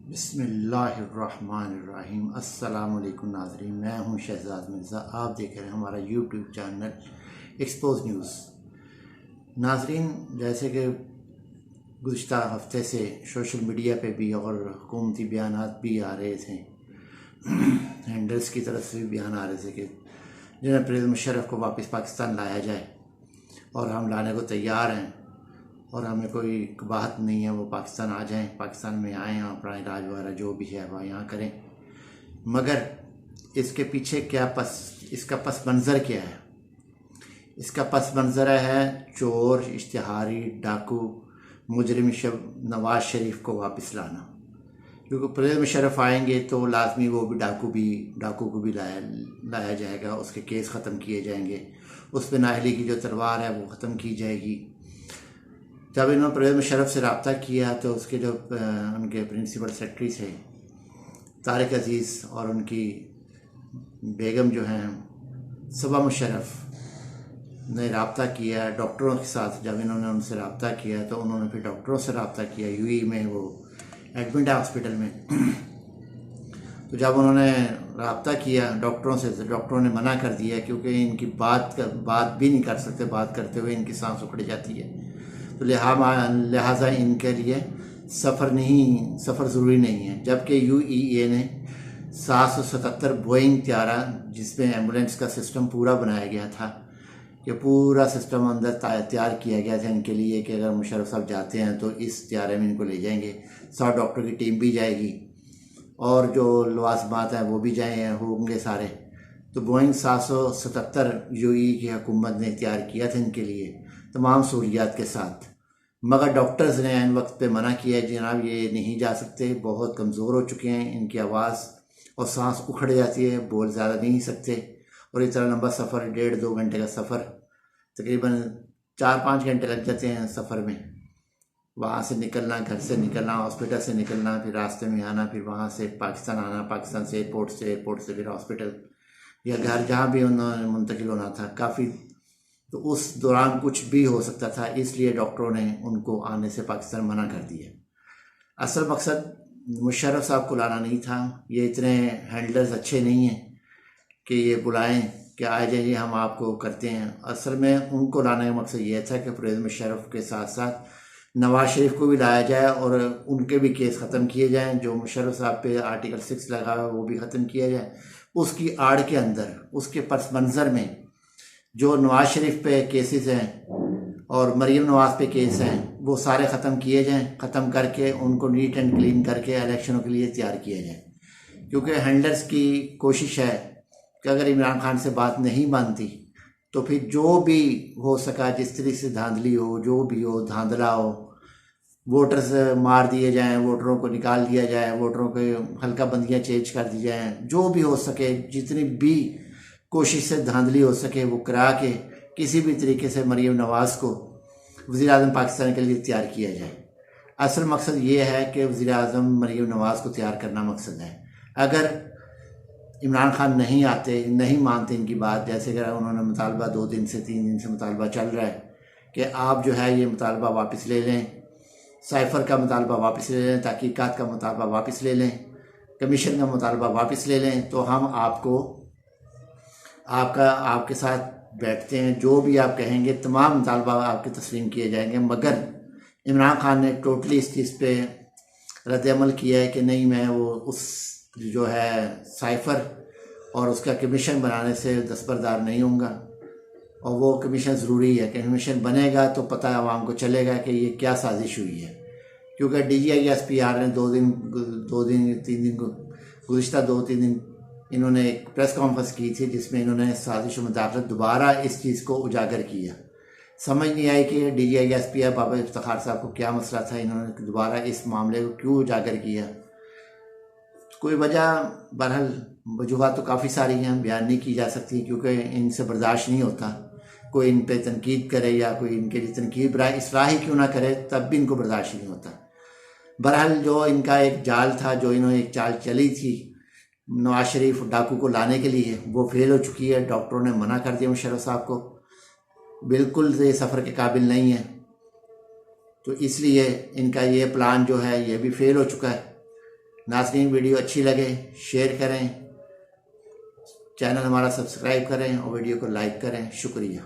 बिस्मिल्लाहिर्रहमानिर्रहीम। अस्सलामुअलैकुम नाज़रीन, मैं हूं शहजाद मिर्ज़ा। आप देख रहे हैं हमारा यूट्यूब चैनल एक्सपोज न्यूज़। नाज़रीन, जैसे कि गुज़िश्ता हफ्ते से सोशल मीडिया पे भी और हुकूमती बयानात भी आ रहे थे, हैंडल्स की तरफ से भी बयान आ रहे थे कि जनाब परवेज़ मुशर्रफ को वापस पाकिस्तान लाया जाए और हम लाने को तैयार हैं और हमें कोई कबाहत नहीं है, वो पाकिस्तान आ जाएं, पाकिस्तान में आएँ, अपना इलाज वगैरह जो भी है वह यहाँ करें। मगर इसके पीछे इसका पस मंज़र क्या है? इसका पस मंज़र है चोर, इश्तिहारी, डाकू, मुजरिम नवाज शरीफ को वापस लाना। क्योंकि परवेज़ मुशर्रफ आएंगे तो लाजमी वो भी डाकू को भी लाया जाएगा, उसके केस ख़त्म किए जाएंगे, उस पर नाअहली की जो तलवार है वो ख़त्म की जाएगी। जब इन्होंने परवेज़ मुशर्रफ से रब्ता किया तो उसके जो उनके प्रिंसिपल सेक्रेटरी थे तारिक अज़ीज़ और उनकी बेगम जो हैं सबा मुशर्रफ ने रब्ता किया डॉक्टरों के साथ। जब इन्होंने उनसे रब्ता किया तो उन्होंने फिर डॉक्टरों से रब्ता किया यूएई में, वो एडमिट है हॉस्पिटल में। तो जब उन्होंने रब्ता किया डॉक्टरों से तो डॉक्टरों ने मना कर दिया, क्योंकि इनकी बात भी नहीं कर सकते, बात करते हुए इनकी सांस उखड़ जाती है। तो लिहाजा इनके लिए सफ़र ज़रूरी नहीं है। जबकि यूएई ने 777 बोइंग त्यारा, जिसमें एम्बुलेंस का सिस्टम पूरा बनाया गया था, कि पूरा सिस्टम अंदर तैयार किया गया था इनके लिए कि अगर मुशर्रफ साहब जाते हैं तो इस त्यारे में इनको ले जाएंगे। 100 डॉक्टर की टीम भी जाएगी और जो लवाजमात हैं वो भी होंगे सारे। तो बोइंग 777 यूएई की हुकूमत ने तैयार किया था इनके लिए तमाम सहूलियात के साथ। मगर डॉक्टर्स ने इन वक्त पे मना किया, जनाब ये नहीं जा सकते, बहुत कमज़ोर हो चुके हैं, इनकी आवाज़ और सांस उखड़ जाती है, बोल ज़्यादा नहीं सकते। और इतना लंबा सफ़र, 1.5-2 घंटे का सफ़र, तकरीबन 4-5 घंटे लग जाते हैं सफ़र में। वहाँ से निकलना, घर से निकलना, हॉस्पिटल से निकलना, फिर रास्ते में आना, फिर वहाँ से पाकिस्तान आना, पाकिस्तान से एयरपोर्ट से फिर हॉस्पिटल या घर, जहाँ भी उन्होंने मुंतकिल होना था, काफ़ी। तो उस दौरान कुछ भी हो सकता था, इसलिए डॉक्टरों ने उनको आने से पाकिस्तान मना कर दिया। असल मकसद मुशर्रफ साहब को लाना नहीं था। ये इतने हैंडलर्स अच्छे नहीं हैं कि ये बुलाएं कि आ जाइए हम आपको करते हैं। असल में उनको लाने का मकसद ये था कि परवेज़ मुशर्रफ के साथ साथ नवाज शरीफ को भी लाया जाए और उनके भी केस ख़त्म किए जाएं। जो मुशर्रफ साहब पे आर्टिकल 6 लगा हुआ वो भी ख़त्म किया जाए। उसकी आड़ के अंदर, उसके पस मंज़र में जो नवाज शरीफ पे केसेस हैं और मरीम नवाज पे केस हैं वो सारे ख़त्म किए जाएं। ख़त्म करके उनको नीट एंड क्लीन करके इलेक्शनों के लिए तैयार किया जाए। क्योंकि हैंडलर्स की कोशिश है कि अगर इमरान खान से बात नहीं बनती तो फिर जो भी हो सका, जिस तरह से धांधली हो, जो भी हो, धांधला हो, वोटर्स मार दिए जाएं, वोटरों को निकाल दिया जाए, वोटरों के हल्का बंदियाँ चेंज कर दी जाएं, जो भी हो सके, जितनी भी कोशिश से धांधली हो सके वो करा के किसी भी तरीके से मरीम नवाज़ को वज़ीर आज़म पाकिस्तान के लिए तैयार किया जाए। असल मकसद ये है कि वज़ीर आज़म मरीम नवाज़ को तैयार करना मकसद है। अगर इमरान खान नहीं आते, नहीं मानते इनकी बात, जैसे कि उन्होंने मुतालबा 2 दिन से 3 दिन से मुतालबा चल रहा है कि आप जो है ये मुतालबा वापस ले लें, साइफ़र का मुतालबा वापस ले लें, तहकीकात का मुतालबा वापस ले लें, कमीशन का मुतालबा वापस ले लें, तो हम आपके साथ बैठते हैं, जो भी आप कहेंगे तमाम मुतालबा आपके तस्लीम किए जाएंगे। मगर इमरान खान ने टोटली इस चीज़ पे रद्द-ए-अमल किया है कि नहीं, मैं वो उस जो है साइफ़र और उसका कमीशन बनाने से दस्तबरदार नहीं होऊंगा। और वो कमीशन ज़रूरी है, कमीशन बनेगा तो पता आवाम को चलेगा कि ये क्या साजिश हुई है। क्योंकि DGI-SPR ने 3 दिन गुज़िश्ता 2-3 दिन इन्होंने एक प्रेस कॉन्फ्रेंस की थी जिसमें इन्होंने साजिश मुदाखलत दोबारा इस चीज़ को उजागर किया। समझ नहीं आई कि DGI-SPR बाबा इफ्तिखार साहब को क्या मसला था, इन्होंने दोबारा इस मामले को क्यों उजागर किया। कोई वजह, बहरहाल वजूहात तो काफ़ी सारी हैं, बयान नहीं की जा सकती, क्योंकि इनसे बर्दाश्त नहीं होता। कोई इन पे तनकीद करे या कोई इनके लिए तनकीद बराए इसलाह ही क्यों ना करे, तब भी इनको बर्दाश्त नहीं होता। बहरहाल जो इनका एक जाल था, जो इन्होंने एक चाल चली थी नवाज शरीफ डाकू को लाने के लिए, वो फेल हो चुकी है। डॉक्टरों ने मना कर दिया मुशर्रफ साहब को, बिल्कुल ये सफ़र के काबिल नहीं है। तो इसलिए इनका ये प्लान जो है ये भी फेल हो चुका है। नाज़रीन, वीडियो अच्छी लगे शेयर करें, चैनल हमारा सब्सक्राइब करें और वीडियो को लाइक करें। शुक्रिया।